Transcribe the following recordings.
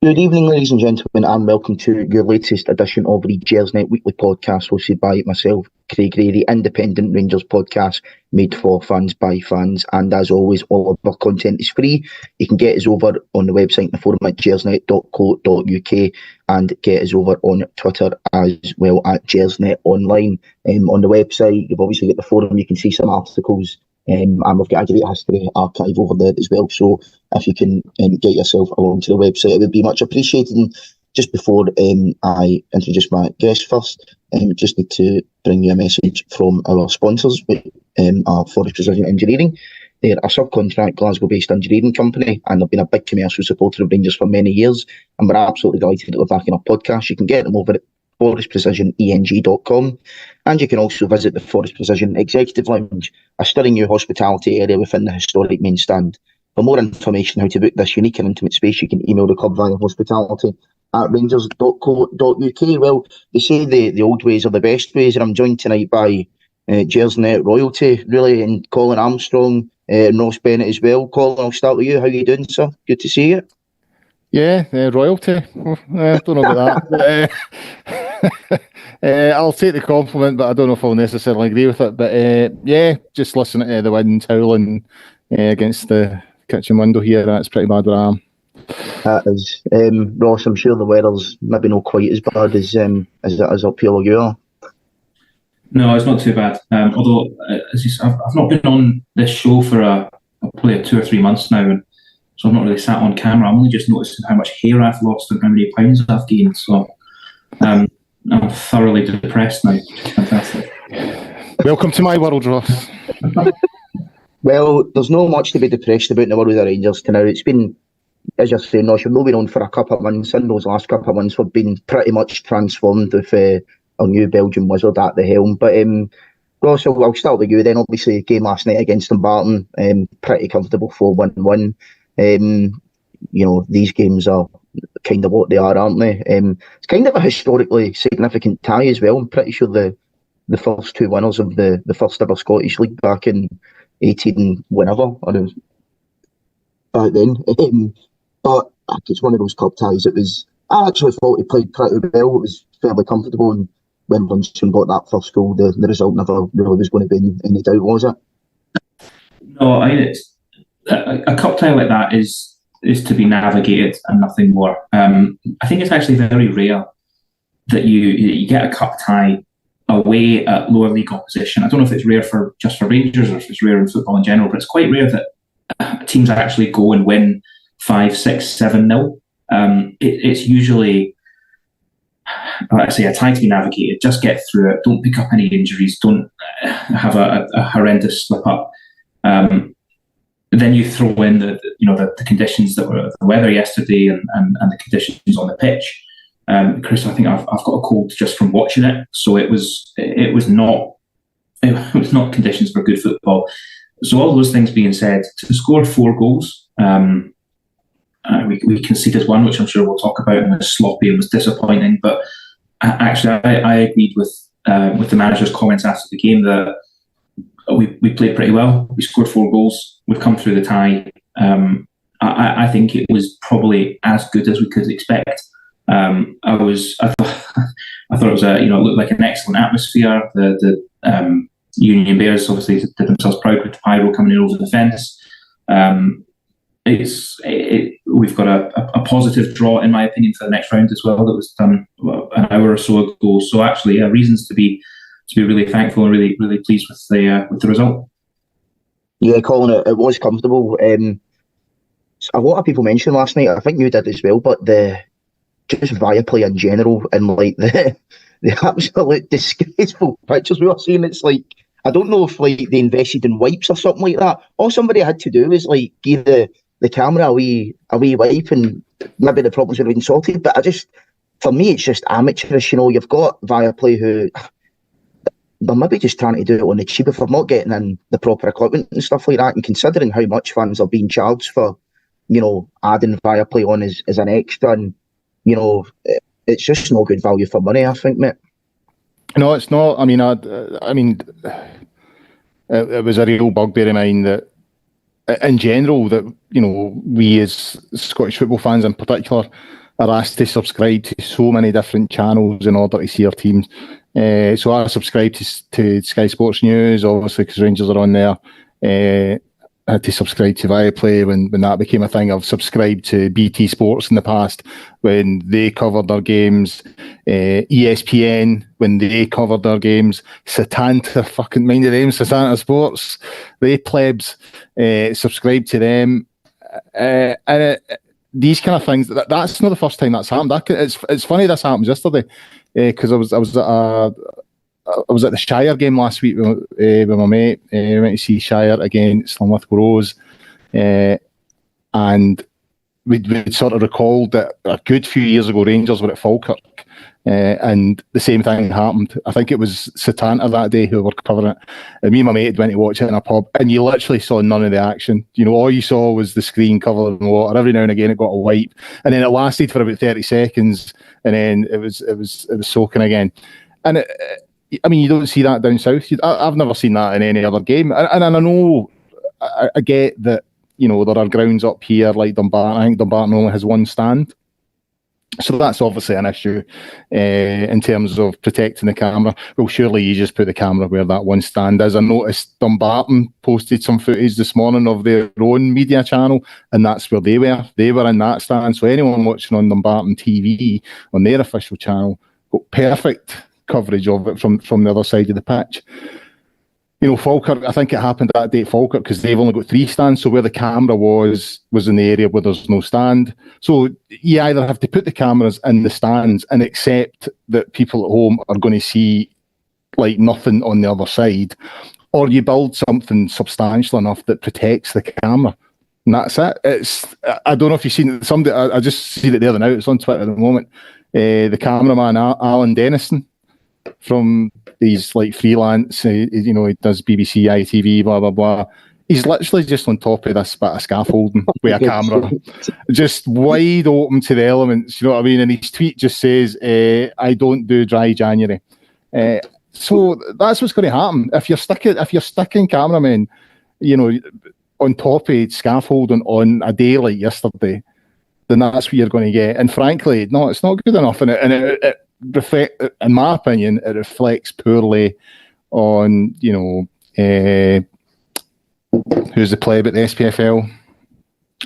Good evening, ladies and gentlemen, and welcome to your latest edition of the Gersnet Weekly Podcast, hosted by myself, Craig Ray, the independent Rangers podcast made for fans by fans. And as always, all of our content is free. You can get us over on the website and the forum at gersnet.co.uk and get us over on Twitter as well at Gersnet Online. On the website, you've obviously got the forum, you can see some articles. And we've got a great history archive over there as well. So if you can get yourself along to the website, it would be much appreciated. And just before I introduce my guest first, just need to bring you a message from our sponsors, our Forrest Precision Engineering. They're a subcontract Glasgow-based engineering company, and they've been a big commercial supporter of Rangers for many years. And we're absolutely delighted that they're back in our podcast. You can get them over at forrestprecisioneng.com, and you can also visit the Forrest Precision Executive Lounge, a stunning new hospitality area within the historic main stand. For more information on how to book this unique and intimate space, you can email the club via hospitality@rangers.co.uk. Well, they say the old ways are the best ways, and I'm joined tonight by Gersnet royalty, really, and Colin Armstrong and Ross Bennett as well. Colin, I'll start with you. How are you doing, sir? Good to see you. Yeah, royalty. I don't know about that. I'll take the compliment, but I don't know if I'll necessarily agree with it. But yeah, just listening to the wind howling against the kitchen window here, that's pretty bad where I am. That is. Ross, I'm sure the weather's maybe not quite as bad as it is up here where you are. No, it's not too bad. Although, as you said, I've not been on this show for probably 2 or 3 months now, and so I'm not really sat on camera. I'm only just noticing how much hair I've lost and how many pounds I've gained. So I'm thoroughly depressed now. Fantastic. Welcome to my world, Ross. Well, there's not much to be depressed about in the world of the Rangers tonight. It's been, as you're saying, Ross, you've not been on for a couple of months, and those last couple of months have been pretty much transformed with our new Belgian wizard at the helm. But Ross, I'll start with you then. Obviously, the game last night against Dumbarton, pretty comfortable 4-1-1. These games are kind of what they are, aren't they? It's kind of a historically significant tie as well. I'm pretty sure the first two winners of the first ever Scottish League back in 18 whenever, or it was back then. But it's one of those cup ties. I actually thought he played pretty well. It was fairly comfortable, and when Brunson got that first goal, the result never really was going to be in any doubt, was it? No, it's a cup tie like that is to be navigated and nothing more. I think it's actually very rare that you get a cup tie away at lower league opposition. I don't know if it's rare just for Rangers or if it's rare in football in general, but it's quite rare that teams actually go and win 5, 6, 7-0. It's usually, like I say, a tie to be navigated. Just get through it. Don't pick up any injuries. Don't have a horrendous slip up. Then you throw in the conditions that were the weather yesterday and the conditions on the pitch. Chris, I think I've got a cold just from watching it. So it was not conditions for good football. So all those things being said, to score 4 goals, we conceded one, which I'm sure we'll talk about, and was sloppy and was disappointing. But actually, I agreed with the manager's comments after the game that we played pretty well. We scored 4 goals. We've come through the tie. I think it was probably as good as we could expect. I thought it was it looked like an excellent atmosphere. The Union Bears obviously did themselves proud with the pyro coming in over the fence. We've got a positive draw, in my opinion, for the next round as well. That was done an hour or so ago. So actually, reasons to be really thankful and really, really pleased with the result. Yeah, Colin, it was comfortable. A lot of people mentioned last night, I think you did as well, but just Viaplay in general, and like the absolute disgraceful pictures we were seeing. It's like, I don't know if like they invested in wipes or something like that. All somebody had to do was like give the camera a wee wipe, and maybe the problems would have been sorted. But for me, it's just amateurish. You've got Viaplay who they're maybe just trying to do it on the cheap if they're not getting in the proper equipment and stuff like that. And considering how much fans are being charged for, adding Viaplay on as an extra, and it's just no good value for money, I think, mate. No, it's not. I mean, it was a real bugbear of mine that, in general, that we as Scottish football fans in particular, are asked to subscribe to so many different channels in order to see our teams. So I subscribe to Sky Sports News, obviously, because Rangers are on there. I had to subscribe to Viaplay when that became a thing. I've subscribed to BT Sports in the past when they covered their games. ESPN when they covered their games. Satanta, fucking mind of them, Satanta Sports. They plebs, subscribe to them. These kind of things, that's not the first time that's happened. It's funny this happened yesterday, because I was at the Shire game last week with my mate. We went to see Shire against Lynmouth Rose, and we'd sort of recalled that a good few years ago Rangers were at Falkirk, and the same thing happened. I think it was Satanta that day who were covering it, and me and my mate went to watch it in a pub, and you literally saw none of the action. You know, all you saw was the screen covered in water. Every now and again it got a wipe, and then it lasted for about 30 seconds, and then it was soaking again. And I mean, you don't see that down south. I've never seen that in any other game. And I know, I get that, you know, there are grounds up here like Dumbarton. I think Dumbarton only has one stand. So that's obviously an issue in terms of protecting the camera. Well, surely you just put the camera where that one stand is. I noticed Dumbarton posted some footage this morning of their own media channel, and that's where they were. They were in that stand. So anyone watching on Dumbarton TV, on their official channel, got perfect coverage of it from the other side of the pitch. You know, Falkirk, I think it happened that day at Falkirk because they've only got 3 stands, so where the camera was in the area where there's no stand. So you either have to put the cameras in the stands and accept that people at home are going to see like nothing on the other side, or you build something substantial enough that protects the camera. And that's it. I don't know if you've seen it. Somebody, I just see it the other night. It's on Twitter at the moment. The cameraman, Alan Dennison, from these like freelance, you know, he does BBC, ITV, blah, blah, blah. He's literally just on top of this bit of scaffolding with a camera, just wide open to the elements, you know what I mean? And his tweet just says, I don't do dry January. So that's what's going to happen. If you're sticking cameramen, you know, on top of scaffolding on a day like yesterday, then that's what you're going to get. And frankly, no, it's not good enough. And it in my opinion, it reflects poorly on, you know, who's the pleb at the SPFL,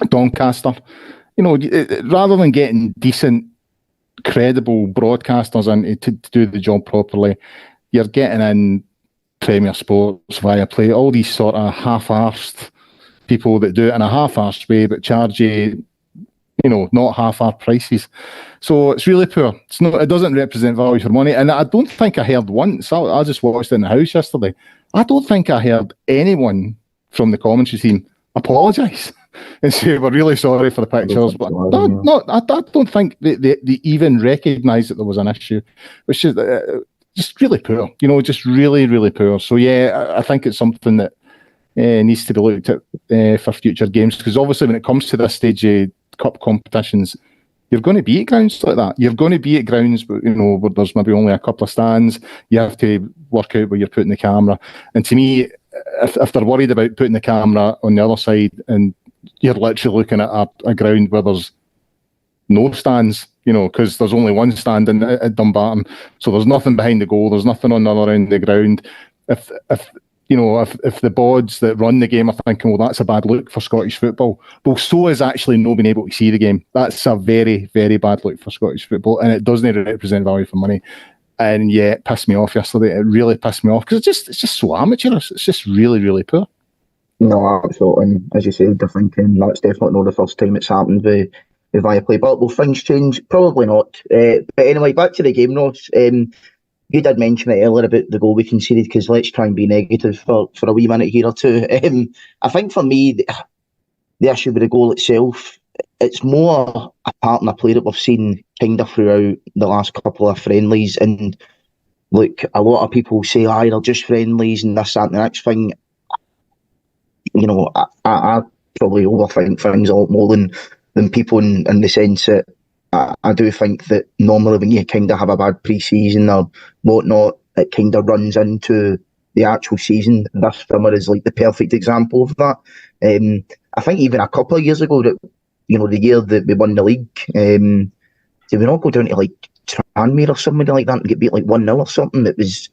Doncaster. You know, rather than getting decent, credible broadcasters in to do the job properly, you're getting in Premier Sports, Viaplay, all these sort of half-arsed people that do it in a half-arsed way but charge you, you know, not half-arsed prices. So it's really poor. It doesn't represent value for money. And I don't think I heard once, I just watched it in the house yesterday, I don't think I heard anyone from the commentary team apologise and say we're really sorry for the pictures. But I don't think they even recognised that there was an issue, which is just really poor, you know, just really, really poor. So yeah, I think it's something that needs to be looked at for future games, because obviously when it comes to this stage of cup competitions, you're going to be at grounds like that. You're going to be at grounds, you know, where there's maybe only a couple of stands. You have to work out where you're putting the camera. And to me, if they're worried about putting the camera on the other side and you're literally looking at a ground where there's no stands, you know, because there's only one stand at Dumbarton, so there's nothing behind the goal, there's nothing on the other end of the ground. If you know, if the boards that run the game are thinking, well, that's a bad look for Scottish football, well, so is actually not being able to see the game. That's a very, very bad look for Scottish football, and it doesn't represent value for money. And yeah, it pissed me off yesterday. It really pissed me off, because it's just so amateurish. It's just really, really poor. No, absolutely. And as you said, I think that's definitely not the first time it's happened with Viaplay. But will things change? Probably not. But anyway, back to the game, Ross. You did mention it earlier about the goal we conceded, because let's try and be negative for a wee minute here or two. I think for me, the issue with the goal itself, it's more a part in the play that we've seen kind of throughout the last couple of friendlies. And look, a lot of people say, they're just friendlies and this, that and the next thing. You know, I probably overthink things a lot more than people in the sense that I do think that normally when you kind of have a bad pre-season or whatnot, it kind of runs into the actual season. This summer is like the perfect example of that. I think even a couple of years ago, that, you know, the year that we won the league, did we not go down to like Tranmere or somebody like that and get beat like 1-0 or something? It was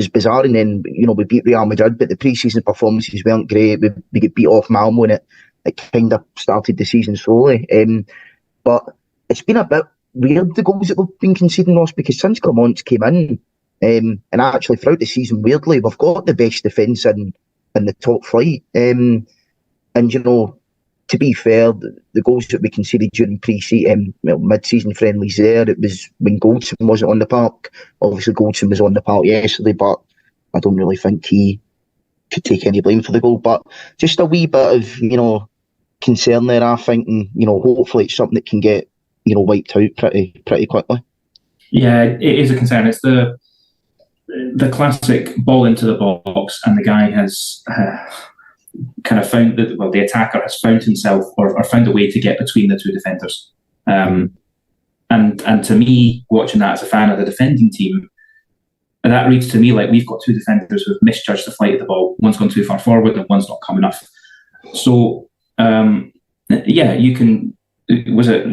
bizarre. And then, we beat Real Madrid, but the pre-season performances weren't great. We get beat off Malmo, and it kind of started the season slowly. But it's been a bit weird, the goals that we've been conceding, Ross, because since Clermont came in, and actually throughout the season, weirdly, we've got the best defence in the top flight. And, to be fair, the goals that we conceded during mid-season friendlies there, it was when Goldson wasn't on the park. Obviously, Goldson was on the park yesterday, but I don't really think he could take any blame for the goal. But just a wee bit of, concern there, I think, and, hopefully it's something that can get, wiped out pretty quickly. Yeah, it is a concern. It's the classic ball into the box, and the guy has kind of found that, the attacker has found himself or found a way to get between the two defenders. And to me, watching that as a fan of the defending team, that reads to me like we've got two defenders who have misjudged the flight of the ball. One's gone too far forward and one's not come enough. So, you can. Was it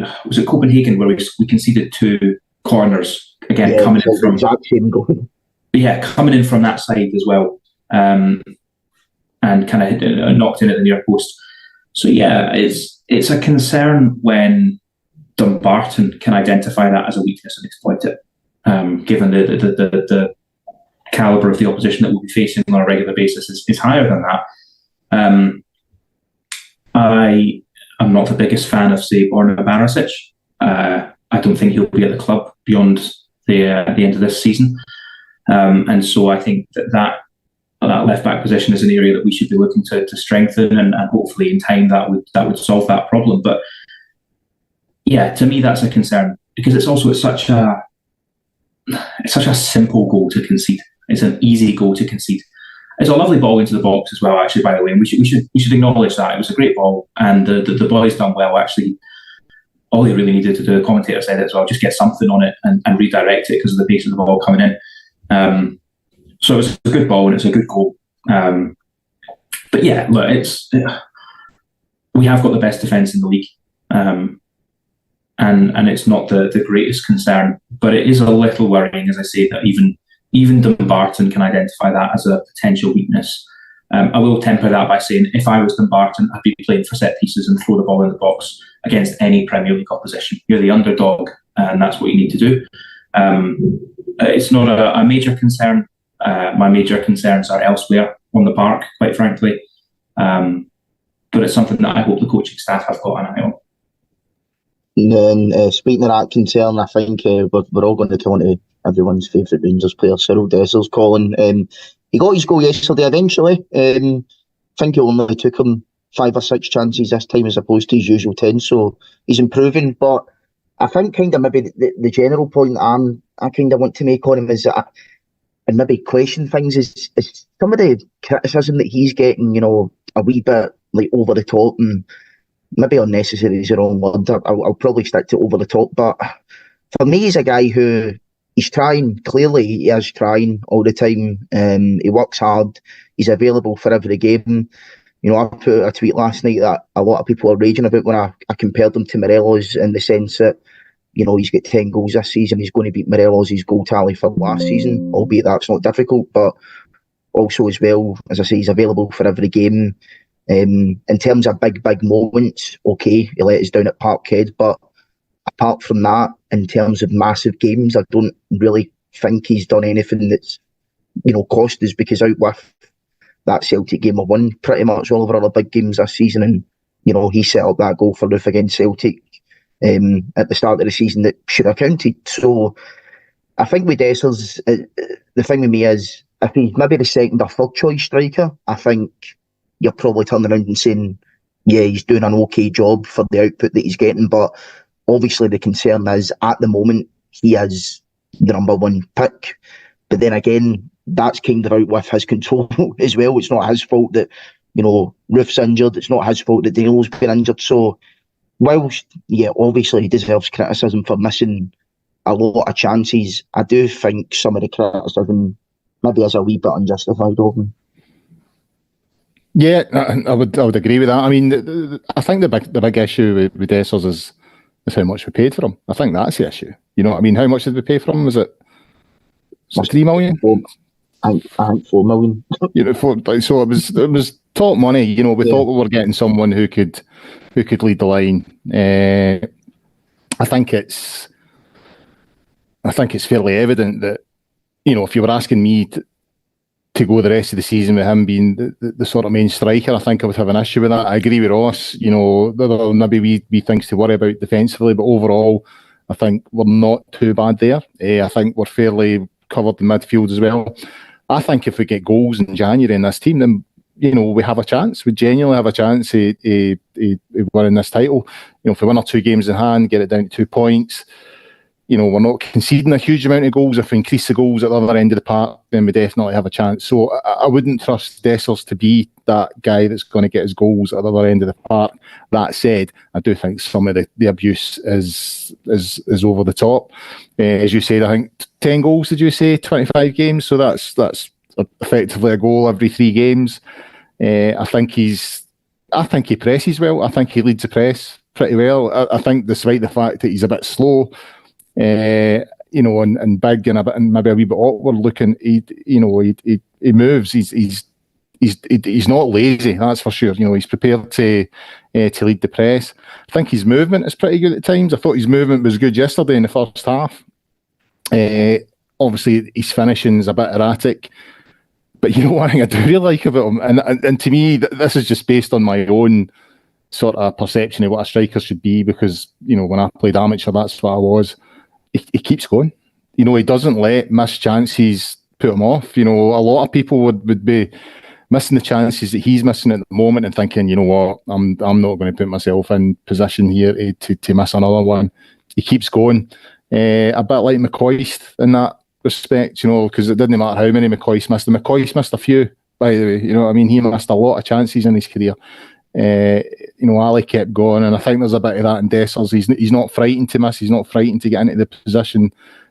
Copenhagen where we conceded 2 corners again, coming in from exact same goal. Yeah, coming in from that side as well, and kind of knocked in at the near post. So yeah, it's a concern when Dumbarton can identify that as a weakness and exploit it, given the calibre of the opposition that we'll be facing on a regular basis is higher than that. I'm not the biggest fan of, say, Borna Barisic. I don't think he'll be at the club beyond the end of this season. And so I think that left-back position is an area that we should be looking to strengthen, and hopefully in time that would solve that problem. But yeah, to me that's a concern, because it's such a simple goal to concede. It's an easy goal to concede. It's a lovely ball into the box as well, actually, by the way, and we should acknowledge that. It was a great ball, and the boys done well, actually. All they really needed to do, the commentator said it as well, just get something on it and redirect it because of the pace of the ball coming in. So it was a good ball and it's a good goal. But yeah, look, we have got the best defence in the league, and it's not the greatest concern, but it is a little worrying, as I say, that even Dumbarton can identify that as a potential weakness. I will temper that by saying if I was Dumbarton, I'd be playing for set pieces and throw the ball in the box against any Premier League opposition. You're the underdog, and that's what you need to do. It's not a major concern. My major concerns are elsewhere on the park, quite frankly. But it's something that I hope the coaching staff have got an eye on. And speaking of that concern, I think we're all going to come on to everyone's favourite Rangers player, Cyril Dessers, Colin. He got his goal yesterday eventually. I think it only took him 5 or 6 chances this time as opposed to his usual 10, so he's improving. But I think kind of maybe the general point I kind of want to make on him is that, and maybe question things, is some of the criticism that he's getting, a wee bit like over the top, and maybe unnecessary is the wrong word. I'll probably stick to over the top, but for me, he's a guy who he's trying. Clearly, he is trying all the time. He works hard. He's available for every game. I put a tweet last night that a lot of people are raging about when I compared him to Morelos, in the sense that, he's got 10 goals this season. He's going to beat Morelos' goal tally for last season, albeit that's not difficult. But also as well, as I say, he's available for every game. In terms of big moments, okay, he let us down at Parkhead, but apart from that, in terms of massive games, I don't really think he's done anything that's, cost us, because out with that Celtic game, we won pretty much all of our other big games this season, and, he set up that goal for Roof against Celtic at the start of the season that should have counted. So I think with Dessers, the thing with me is, if he's maybe the second or third choice striker, I think you're probably turning around and saying, yeah, he's doing an okay job for the output that he's getting. But obviously the concern is, at the moment, he is the number 1 pick. But then again, that's kind of out with his control as well. It's not his fault that, Roof's injured. It's not his fault that Daniel's been injured. So whilst, yeah, obviously he deserves criticism for missing a lot of chances, I do think some of the criticism maybe is a wee bit unjustified of him. Yeah, I would agree with that. I mean, I think the big issue with Dessers is is how much we paid for him. I think that's the issue. You know what I mean? How much did we pay for him? Was it 3 million? I think 4 million. You know, so it was top money. You know, we thought we were getting someone who could lead the line. I think it's fairly evident that, you know, if you were asking me to go the rest of the season with him being the sort of main striker, I think I would have an issue with that. I agree with Ross. You know, there are maybe wee things to worry about defensively, but overall, I think we're not too bad there. I think we're fairly covered in midfield as well. I think if we get goals in January in this team, then, you know, we have a chance. We genuinely have a chance of winning this title. You know, if we win our 2 games in hand, get it down to 2 points, you know, we're not conceding a huge amount of goals. If we increase the goals at the other end of the park, then we definitely have a chance. So I wouldn't trust Dessers to be that guy that's going to get his goals at the other end of the park. That said, I do think some of the abuse is over the top. As you said, I think 10 goals, did you say? 25 games? So that's effectively a goal every 3 games. I think he presses well. I think he leads the press pretty well. I think despite the fact that he's a bit slow, you know, and big and maybe a wee bit awkward looking, he moves. He's not lazy, that's for sure. You know, he's prepared to lead the press. I think his movement is pretty good at times. I thought his movement was good yesterday in the first half. Obviously, his finishing is a bit erratic. But you know, one thing I do really like about him, and to me, this is just based on my own sort of perception of what a striker should be, because, you know, when I played amateur, that's what I was. He keeps going. You know, he doesn't let missed chances put him off. You know, a lot of people would be missing the chances that he's missing at the moment and thinking, you know what, I'm not going to put myself in position here to miss another one. He keeps going. A bit like McCoist in that respect, you know, because it didn't matter how many McCoist missed. McCoist missed a few, by the way. You know what I mean? He missed a lot of chances in his career. You know, Ali kept going, and I think there's a bit of that in Dessers. He's not frightened to miss. He's not frightened to get into the position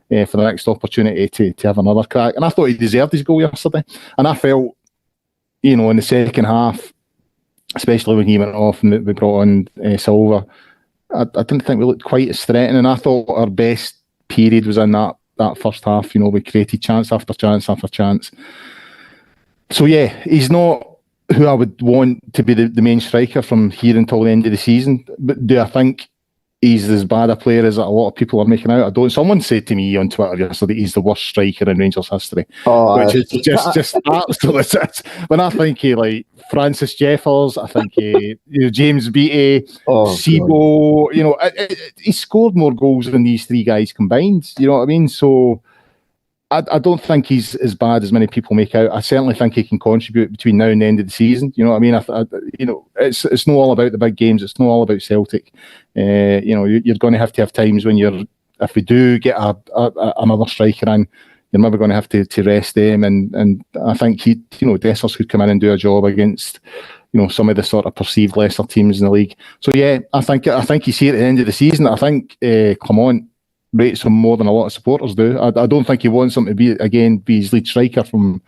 for the next opportunity to have another crack. And I thought he deserved his goal yesterday. And I felt, you know, in the second half, especially when he went off and we brought on Silva, I didn't think we looked quite as threatening. I thought our best period was in that first half. You know, we created chance after chance after chance. So yeah, he's not who I would want to be the main striker from here until the end of the season. But do I think he's as bad a player as a lot of people are making out? I don't. Someone said to me on Twitter yesterday he's the worst striker in Rangers history, which is just absolutely. When I think like Francis Jeffers, I think James Beattie, Sebo, you know, he scored more goals than these 3 guys combined. You know what I mean? So I don't think he's as bad as many people make out. I certainly think he can contribute between now and the end of the season. You know what I mean? You know, it's not all about the big games. It's not all about Celtic. You know, you're going to have times when if we do get another striker in, you're maybe going to have to rest them. And I think Dessers could come in and do a job against, you know, some of the sort of perceived lesser teams in the league. So yeah, I think he's here at the end of the season. I think Clement rates him more than a lot of supporters do. I don't think he wants him to be his lead striker from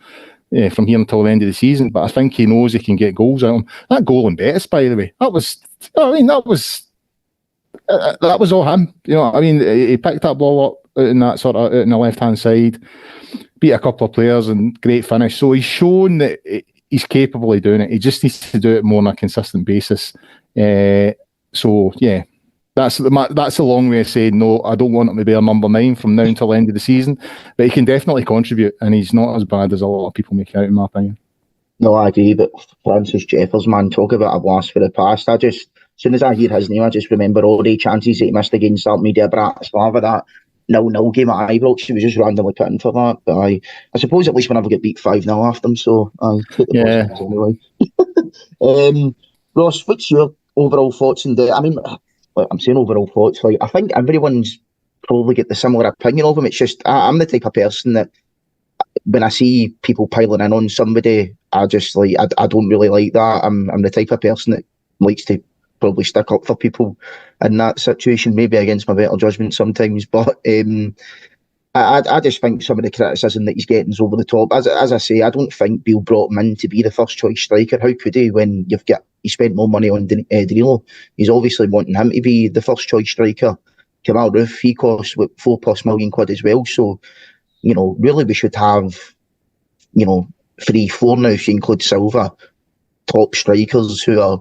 here until the end of the season, but I think he knows he can get goals out of him. That goal in Betis, by the way, that was all him. You know, I mean, he picked that ball up in that sort of out in the left hand side, beat a couple of players, and great finish. So he's shown that he's capable of doing it. He just needs to do it more on a consistent basis. So yeah. That's a long way of saying no. I don't want him to be a number 9 from now until the end of the season, but he can definitely contribute, and he's not as bad as a lot of people make out, in my opinion. No, I agree. But Francis Jeffers, man, talk about a blast for the past. As soon as I hear his name, I just remember all the chances that he missed against Media Bratislava. That 0-0 game at Ibrox, he was just randomly put in for that. But I suppose at least we never get beat 5-0 after them. So I take the positives anyway. Ross, what's your overall thoughts on the? I mean, I'm saying overall thoughts. Like, I think everyone's probably get the similar opinion of him. It's just I'm the type of person that when I see people piling in on somebody, I just like I don't really like that. I'm the type of person that likes to probably stick up for people in that situation, maybe against my better judgment sometimes. But I just think some of the criticism that he's getting is over the top. As I say, I don't think Beale brought him in to be the first choice striker. How could he when he spent more money on Danilo? He's obviously wanting him to be the first choice striker. Kamal Roof, he costs £4+ million as well. So, really we should have, 3-4 now if you include Silva, top strikers who are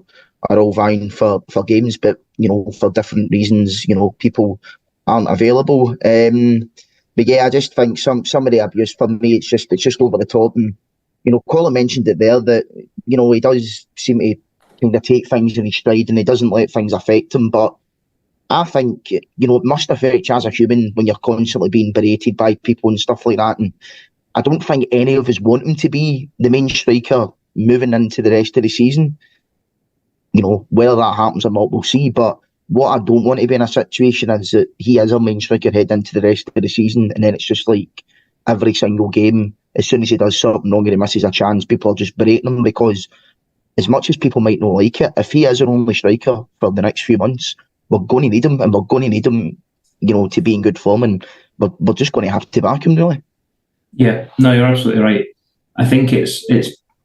all vying for games, but for different reasons, people aren't available. But yeah, I just think some of the abuse for me, it's just over the top. And Colin mentioned it there that he does seem to kind of take things in his stride and he doesn't let things affect him. But I think it must affect you as a human when you're constantly being berated by people and stuff like that. And I don't think any of us want him to be the main striker moving into the rest of the season. Whether that happens or not, we'll see. But what I don't want to be in a situation is that he is our main striker heading into the rest of the season, and then it's just like every single game, as soon as he does something wrong and he misses a chance, people are just berating him, because as much as people might not like it, if he is our only striker for the next few months, we're going to need him, and we're going to need him, to be in good form, and we're just going to have to back him, really. Yeah, no, you're absolutely right. I think it's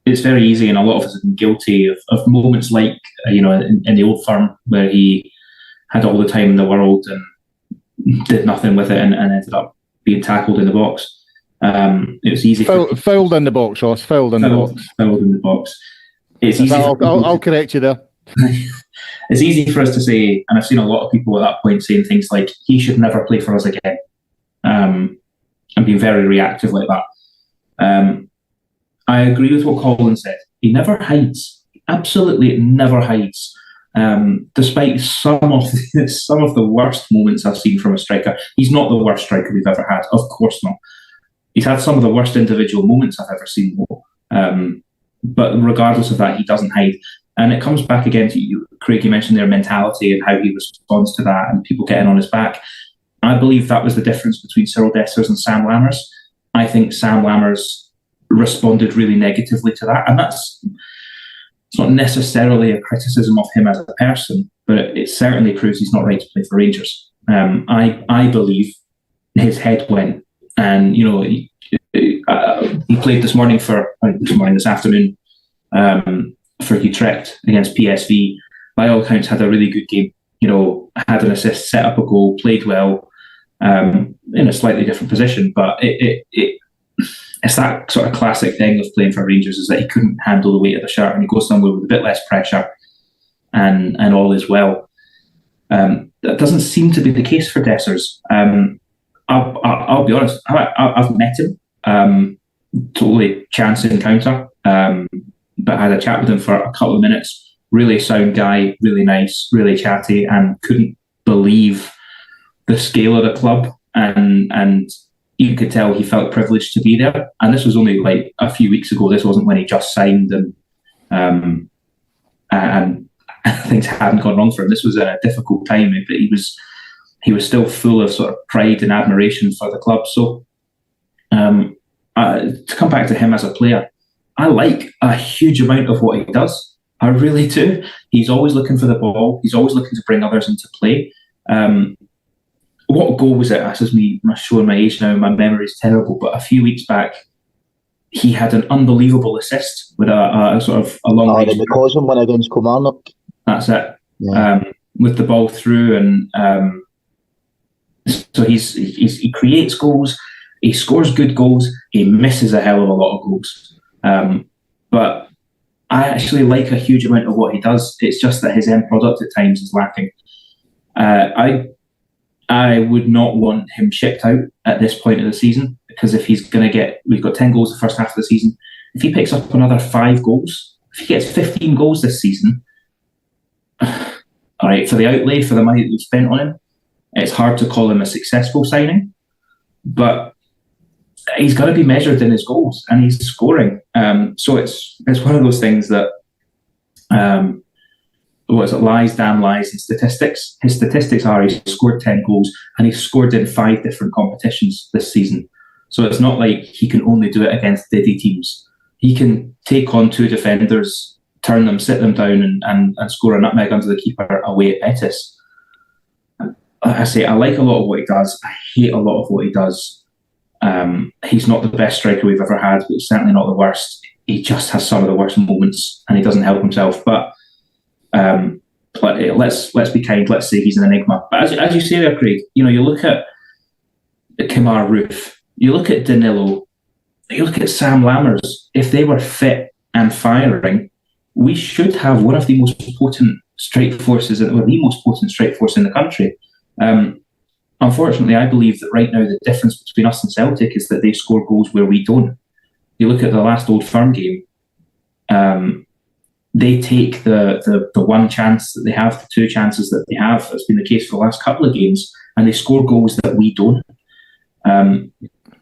very easy, and a lot of us have been guilty of moments like, in the Old Firm, where he had all the time in the world and did nothing with it and ended up being tackled in the box. It was easy. Fouled in the box, Ross. Fouled in the box. It's easy. I'll correct you there. It's easy for us to say, and I've seen a lot of people at that point saying things like, he should never play for us again. And being very reactive like that. I agree with what Colin said. He never hides. Absolutely never hides. Despite some of the worst moments I've seen from a striker. He's not the worst striker we've ever had. Of course not. He's had some of the worst individual moments I've ever seen. But regardless of that, he doesn't hide. And it comes back again to you, Craig. You mentioned their mentality and how he responds to that and people getting on his back. I believe that was the difference between Cyril Dessers and Sam Lammers. I think Sam Lammers responded really negatively to that. And it's not necessarily a criticism of him as a person, but it certainly proves he's not right to play for Rangers. I believe his head went, and he played this afternoon for Utrecht against PSV. By all accounts, had a really good game. Had an assist, set up a goal, played well, in a slightly different position, but it's that sort of classic thing of playing for Rangers, is that he couldn't handle the weight of the shirt, and he goes somewhere with a bit less pressure, and all is well. That doesn't seem to be the case for Dessers. I'll be honest, I've met him, totally chance encounter, but I had a chat with him for a couple of minutes. Really sound guy, really nice, really chatty, and couldn't believe the scale of the club, and you could tell he felt privileged to be there. And this was only like a few weeks ago. This wasn't when he just signed and things hadn't gone wrong for him. This was a difficult time, but he was still full of sort of pride and admiration for the club. So to come back to him as a player, I like a huge amount of what he does. I really do. He's always looking for the ball. He's always looking to bring others into play. What goal was it? This is me showing my age now. My memory is terrible. But a few weeks back, he had an unbelievable assist with a sort of a long range. The McCausland one against Kilmarnock. That's it. Yeah. With the ball through, and so he creates goals. He scores good goals. He misses a hell of a lot of goals. But I actually like a huge amount of what he does. It's just that his end product at times is lacking. I would not want him shipped out at this point of the season, because if he's going to we've got 10 goals the first half of the season. If he picks up another 5 goals, if he gets 15 goals this season, all right, for the outlay, for the money that we've spent on him, it's hard to call him a successful signing. But he's got to be measured in his goals, and he's scoring. So it's one of those things that, lies, damn lies, and statistics. His statistics are he's scored 10 goals, and he's scored in 5 different competitions this season. So it's not like he can only do it against Diddy teams. He can take on 2 defenders, turn them, sit them down, and score a nutmeg under the keeper away at Betis. I say I like a lot of what he does. I hate a lot of what he does. He's not the best striker we've ever had, but he's certainly not the worst. He just has some of the worst moments, and he doesn't help himself. But let's be kind. Let's say he's an enigma. But as you say there, Craig, you look at Kemar Roofe, you look at Danilo, you look at Sam Lammers. If they were fit and firing, we should have one of the most potent strike forces, or the most potent strike force in the country. Unfortunately, I believe that right now the difference between us and Celtic is that they score goals where we don't. You look at the last Old Firm game, they take the one chance that they have, the two chances that they have. That's been the case for the last couple of games, and they score goals that we don't.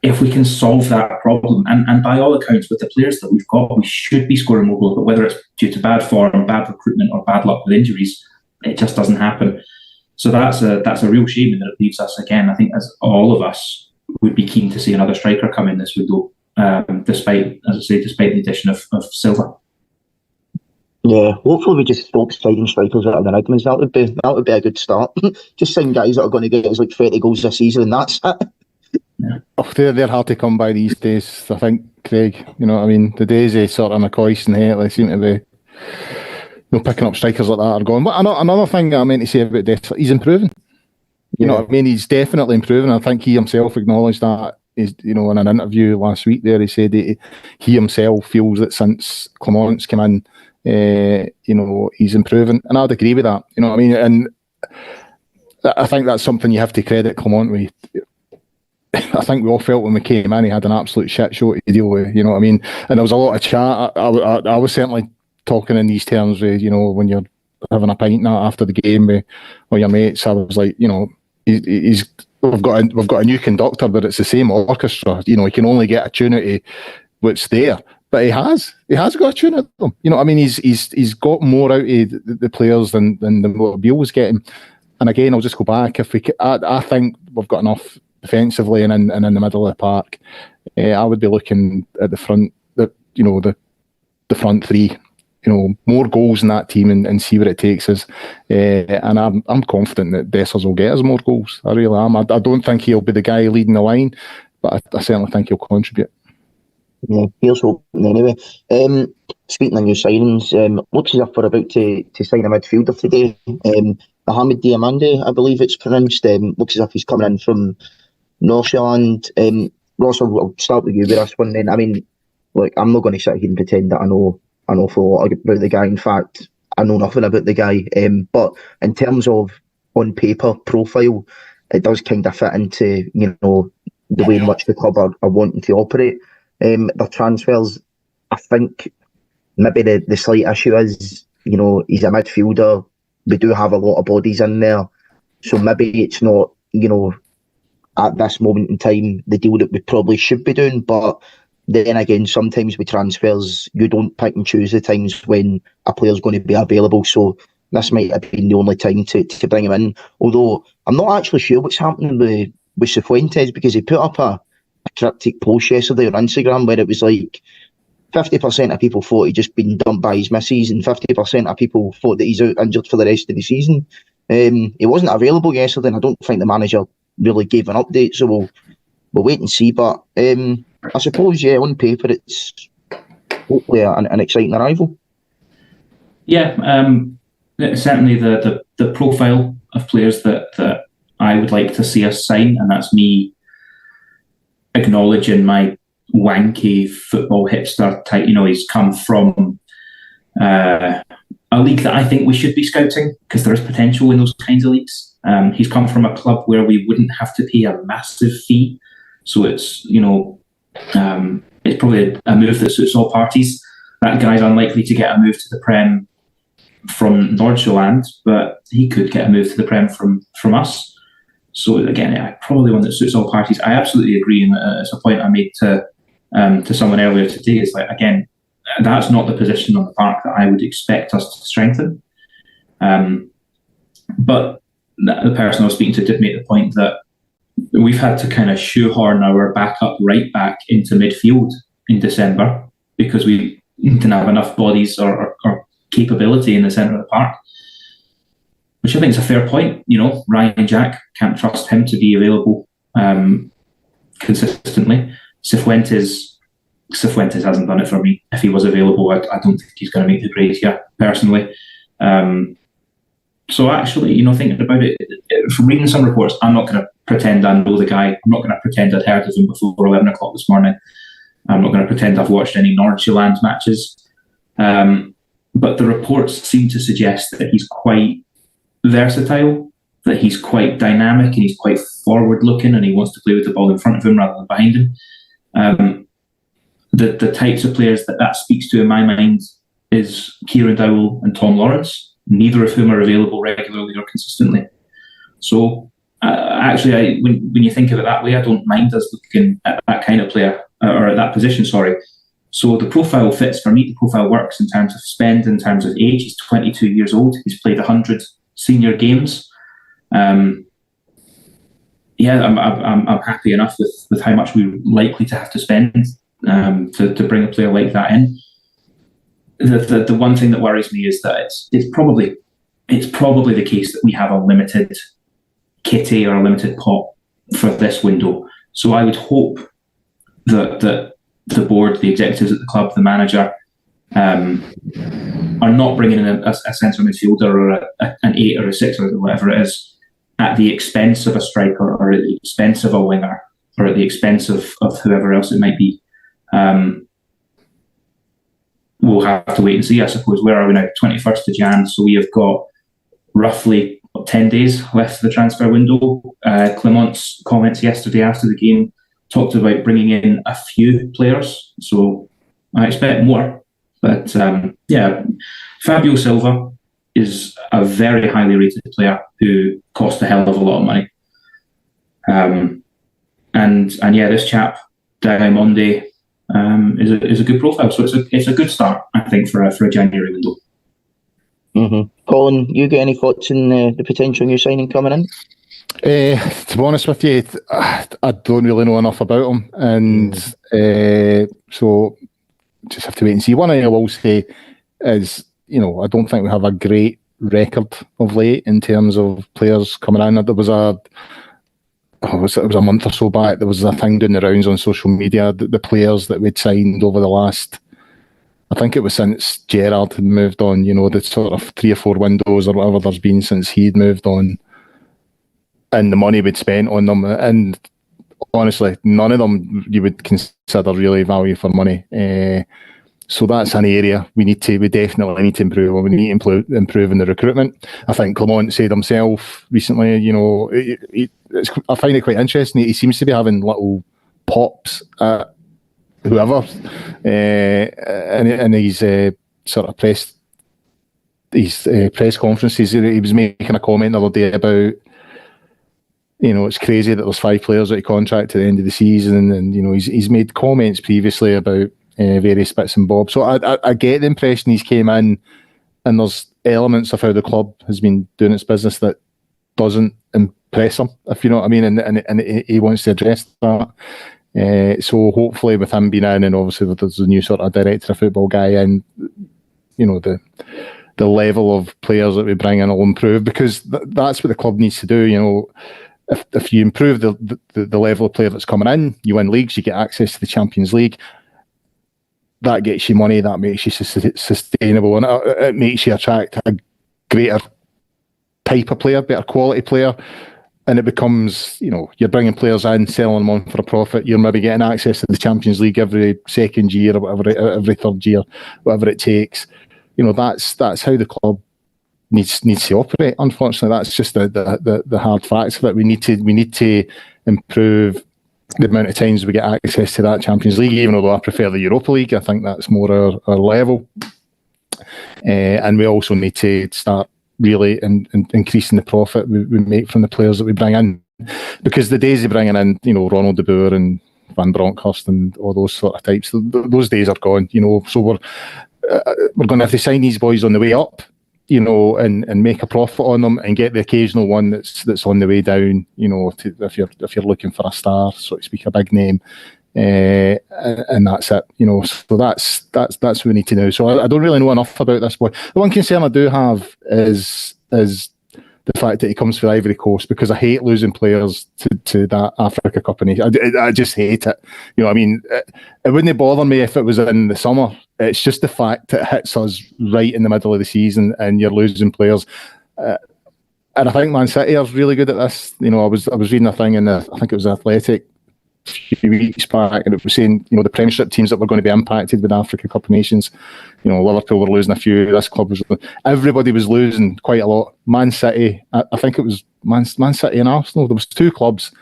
If we can solve that problem, and by all accounts, with the players that we've got, we should be scoring more goals, but whether it's due to bad form, bad recruitment, or bad luck with injuries, it just doesn't happen. So that's a real shame, and it leaves us again. I think as all of us would be keen to see another striker come in this window, despite the addition of Silva. Yeah, hopefully we just stop signing strikers out of the Redmonds. That would be a good start. Just sign guys that are going to get us like 30 goals a season, and that's it. Yeah. Oh, they're hard to come by these days, I think, Craig. The days of sort of McCoy and Haitley seem to be, picking up strikers like that are gone. But another thing that I meant to say about Dessler, he's improving. You know what I mean? He's definitely improving. I think he himself acknowledged that. In an interview last week there, he said that he himself feels that since Clement's come in, he's improving. And I'd agree with that. You know what I mean? And I think that's something you have to credit Clement with. I think we all felt when we came in, he had an absolute shit show to deal with, you know what I mean? And there was a lot of chat. I was certainly talking in these terms with, when you're having a pint after the game with all your mates. I was like, we've got a new conductor, but it's the same orchestra. He can only get a tune out of what's there. But he has got a tune out of them. You know what I mean? He's got more out of the players than what Beale's getting. And again, I'll just go back. I think we've got enough defensively and in the middle of the park. I would be looking at the front, the front three. More goals in that team and see what it takes us. And I'm confident that Dessers will get us more goals. I really am. I don't think he'll be the guy leading the line, but I certainly think he'll contribute. Yeah, here's hoping anyway. Speaking of new signings, looks as if we're about to sign a midfielder today. Mohamed Diamande, I believe it's pronounced. Looks as if he's coming in from Northland. Ross, I'll start with you with this one then. I mean, I'm not going to sit here and pretend that I know an awful lot about the guy. In fact, I know nothing about the guy. But in terms of on paper profile, it does kind of fit into the way in which the club are wanting to operate. The transfers, I think maybe the slight issue is he's a midfielder. We do have a lot of bodies in there, so maybe it's not at this moment in time the deal that we probably should be doing. But then again, sometimes with transfers, you don't pick and choose the times when a player's going to be available. So this might have been the only time to bring him in. Although I'm not actually sure what's happening with Cifuentes, because he put up a cryptic post yesterday on Instagram where it was like 50% of people thought he'd just been dumped by his missus and 50% of people thought that he's out injured for the rest of the season. He wasn't available yesterday, and I don't think the manager really gave an update, so we'll wait and see. But I suppose, on paper, it's hopefully an exciting arrival. Yeah, certainly the profile of players that I would like to see us sign, and that's me acknowledging my wanky football hipster type. He's come from a league that I think we should be scouting, because there is potential in those kinds of leagues. He's come from a club where we wouldn't have to pay a massive fee, so it's it's probably a move that suits all parties. That guy's unlikely to get a move to the Prem from Nordsjælland, but he could get a move to the Prem from us. So again, probably one that suits all parties. I absolutely agree, and it's a point I made to someone earlier today. It's like, again, that's not the position on the park that I would expect us to strengthen. But the person I was speaking to did make the point that we've had to kind of shoehorn our backup right back into midfield in December because we didn't have enough bodies or capability in the centre of the park, which I think is a fair point. Ryan Jack, can't trust him to be available consistently. Cifuentes hasn't done it for me. If he was available, I don't think he's going to make the grade here, personally. So actually, thinking about it, from reading some reports, I'm not going to pretend I know the guy. I'm not going to pretend I'd heard of him before 11 o'clock this morning. I'm not going to pretend I've watched any Nordsjælland matches. But the reports seem to suggest that he's quite versatile, that he's quite dynamic, and he's quite forward-looking, and he wants to play with the ball in front of him rather than behind him. The types of players that speaks to in my mind is Kieran Dowell and Tom Lawrence, neither of whom are available regularly or consistently. So actually, when you think of it that way, I don't mind us looking at that kind of player, or at that position, sorry. So the profile fits for me. The profile works in terms of spend, in terms of age. He's 22 years old. He's played 100 senior games. I'm happy enough with how much we're likely to have to spend to bring a player like that in. The one thing that worries me is that it's probably the case that we have a limited kitty or a limited pot for this window. So I would hope that the board, the executives at the club, the manager, are not bringing in a central midfielder or an 8 or a 6 or whatever it is at the expense of a striker or at the expense of a winger or at the expense of whoever else it might be. We'll have to wait and see, I suppose. Where are we now? 21st of Jan. So we have got roughly 10 days left of the transfer window. Clement's comments yesterday after the game talked about bringing in a few players. So I expect more. But Fabio Silva is a very highly rated player who cost a hell of a lot of money. This chap, Diamonde, is a good profile. So it's a good start, I think, for a January window. Mm-hmm. Colin, you get any thoughts on the potential new signing coming in? To be honest with you, I don't really know enough about him, and so just have to wait and see. One thing I will say is, I don't think we have a great record of late in terms of players coming in. There was it was a month or so back, there was a thing doing the rounds on social media, the players that we'd signed over the last, I think it was since Gerrard had moved on, the sort of 3 or 4 windows or whatever there's been since he'd moved on, and the money we'd spent on them. And honestly, none of them you would consider really value for money. So that's an area we definitely need to improve on. We need to improve in the recruitment. I think Clement said himself recently, I find it quite interesting. He seems to be having little pops at whoever, and his sort of press conferences. He was making a comment the other day about, it's crazy that there's 5 players out of contract at the end of the season, and he's made comments previously about various bits and bobs. So I get the impression he's came in, and there's elements of how the club has been doing its business that doesn't impress him, if you know what I mean, and he wants to address that. So hopefully with him being in, and obviously there's a new sort of director of football guy in, the level of players that we bring in will improve, because that's what the club needs to do. If you improve the level of player that's coming in, you win leagues, you get access to the Champions League. That gets you money, that makes you sustainable, and it makes you attract a greater type of player, better quality player, and it becomes, you're bringing players in, selling them on for a profit. You're maybe getting access to the Champions League every second year or whatever, every third year, whatever it takes. That's how the club needs to operate. Unfortunately, that's just the hard facts of it. We need to improve the amount of times we get access to that Champions League, even though I prefer the Europa League. I think that's more our level. And we also need to start really increasing the profit we make from the players that we bring in. Because the days of bringing in, Ronald de Boer and Van Bronckhorst and all those sort of types, those days are gone, So we're going to have to sign these boys on the way up, and make a profit on them, and get the occasional one that's on the way down, if you're looking for a star, so to speak, a big name, and that's it, So that's what we need to do. So I don't really know enough about this boy. The one concern I do have is the fact that he comes from Ivory Coast, because I hate losing players to that Africa Cup of Nations. I just hate it. You know, I mean, it wouldn't bother me if it was in the summer. It's just the fact that it hits us right in the middle of the season and you're losing players. And I think Man City are really good at this. You know, I was reading a thing I think it was Athletic a few weeks back, and it was saying, you know, the Premiership teams that were going to be impacted with the Africa Cup of Nations. You know, Liverpool were losing a few. This club was. Everybody was losing quite a lot. Man City, I think it was Man City and Arsenal. There was two clubs,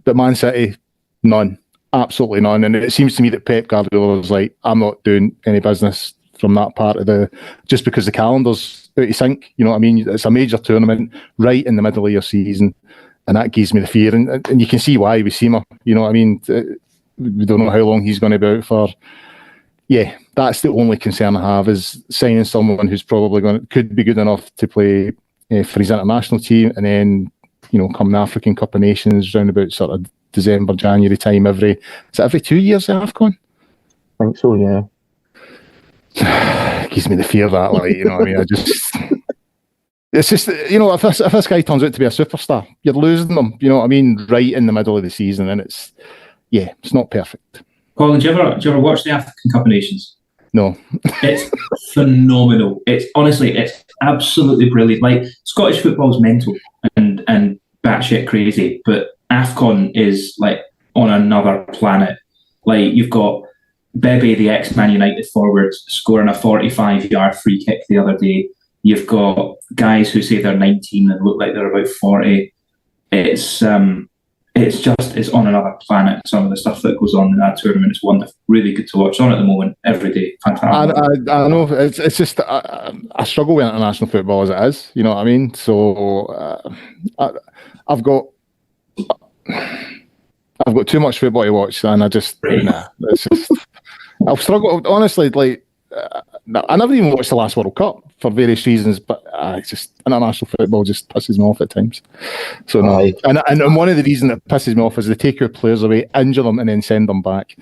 but Man City, none, absolutely none. And it seems to me that Pep Guardiola was like, I'm not doing any business from that part of just because the calendar's out of sync. You know what I mean? It's a major tournament right in the middle of your season. And that gives me the fear. And you can see why with Seema. You know what I mean? We don't know how long he's going to be out for. Yeah, that's the only concern I have, is signing someone who's probably could be good enough to play for his international team, and then, you know, come the African Cup of Nations round about sort of December, January time every 2 years at AFCON? I think so, yeah. It gives me the fear that, like, you know what I mean? It's just, you know, if this guy turns out to be a superstar, you're losing them, you know what I mean, right in the middle of the season, and it's not perfect. Colin, do you ever watch the African Cup of Nations? No. It's phenomenal. It's absolutely brilliant. Like, Scottish football's mental and batshit crazy, but AFCON is like on another planet. Like, you've got Bebe, the ex-Man United forward, scoring a 45-yard free kick the other day. You've got guys who say they're 19 and look like they're about 40. It's on another planet. Some of the stuff that goes on in that tournament is wonderful, really good to watch. It's on at the moment every day. Fantastic. I know it's just I struggle with international football as it is. You know what I mean? So I've got too much football to watch, and I just it's just I've struggled honestly. Like, I never even watched the last World Cup for various reasons, but international football just pisses me off at times. So no, and one of the reasons that pisses me off is they take your players away, injure them, and then send them back.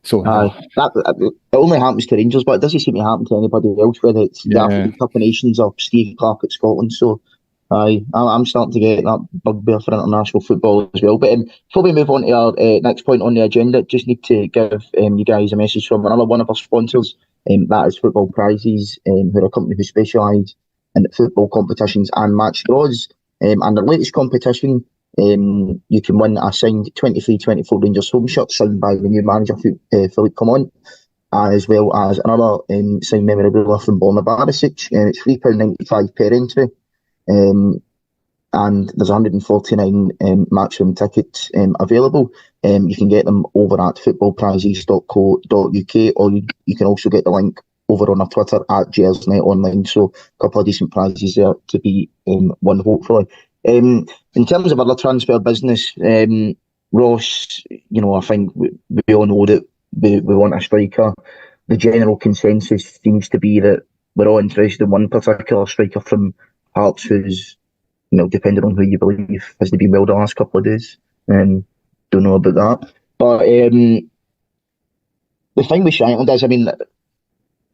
So it only happens to Rangers, but it doesn't seem to happen to anybody else, whether it's the African Cup of Nations or Steve Clarke at Scotland. So I'm starting to get that bugbear for international football as well. But before we move on to our next point on the agenda, just need to give you guys a message from another one of our sponsors. That is Football Prizes, who are a company who specialise in football competitions and match draws. And the latest competition, you can win a signed 23-24 Rangers home shirt signed by the new manager, Philippe Clement, as well as another signed memorabilia from Borna Barisic. It's £3.95 per entry. And there's 149 matchroom tickets available. You can get them over at footballprizes.co.uk, or you can also get the link over on our Twitter at Gersnet Online. So a couple of decent prizes there to be won, hopefully. In terms of other transfer business, Ross, you know, I think we all know that we want a striker. The general consensus seems to be that we're all interested in one particular striker from Hearts, who's, you know, depending on who you believe, hasn't been well the last couple of days. Don't know about that. But the thing with Shankland is, I mean,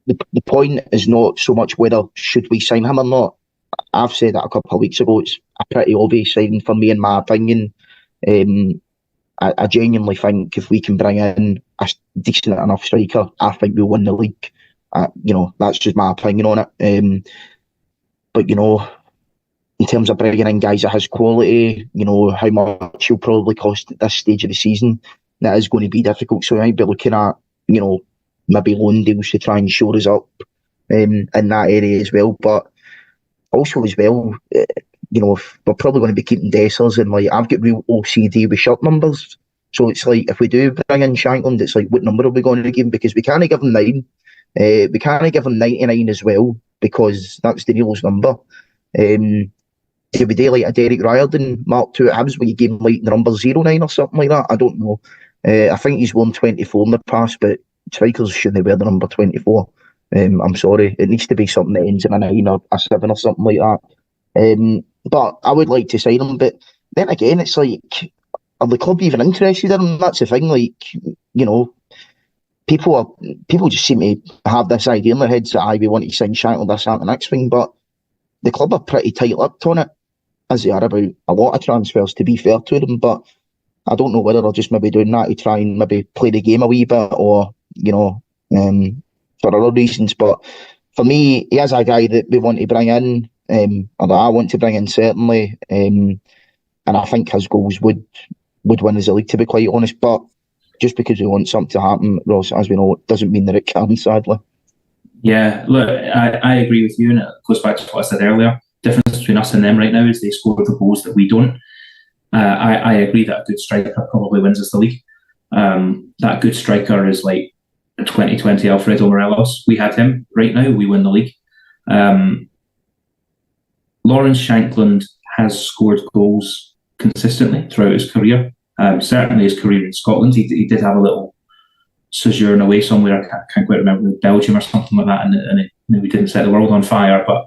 the point is not so much whether should we sign him or not. I've said that a couple of weeks ago. It's a pretty obvious signing for me, in my opinion. I genuinely think if we can bring in a decent enough striker, I think we'll win the league. You know, that's just my opinion on it. But, you know, in terms of bringing in guys of his quality, you know, how much he'll probably cost at this stage of the season, that is going to be difficult. So I might be looking at, you know, maybe loan deals to try and shore us up in that area as well. But also as well, you know, if we're probably going to be keeping Dessers, and like, I've got real OCD with shirt numbers. So it's like, if we do bring in Shankland, it's like, what number are we going to give him? Because we can't give him 9. We can't give him 99 as well, because that's Danilo's number. It would be like a Derek Riordan Mark II at Hibs, where you gave him like the number 09 or something like that. I don't know. I think he's worn 24 in the past, but strikers shouldn't wear the number 24. I'm sorry. It needs to be something that ends in a 9 or a 7 or something like that. But I would like to sign him. But then again, it's like, are the club even interested in him? That's the thing. Like, you know, people just seem to have this idea in their heads that we want to sign Shankland, this, that, and the next thing. But the club are pretty tight-lipped on it. as they are about a lot of transfers, to be fair to them. But I don't know whether they're just maybe doing that to try and maybe play the game a wee bit, or, for other reasons. But for me, he is a guy that we want to bring in, or that I want to bring in, certainly. And I think his goals would win us the league, to be quite honest. But just because we want something to happen, Ross, as we know, it doesn't mean that it can, sadly. Yeah, look, I agree with you, and it goes back to what I said earlier. The difference between us and them right now is they score the goals that we don't. I agree that a good striker probably wins us the league. That good striker is like a 2020 Alfredo Morelos. We had him right now, we win the league. Lawrence Shankland has scored goals consistently throughout his career. Certainly his career in Scotland. He did have a little sojourn away somewhere, I can't quite remember, Belgium or something like that, and it maybe didn't set the world on fire. But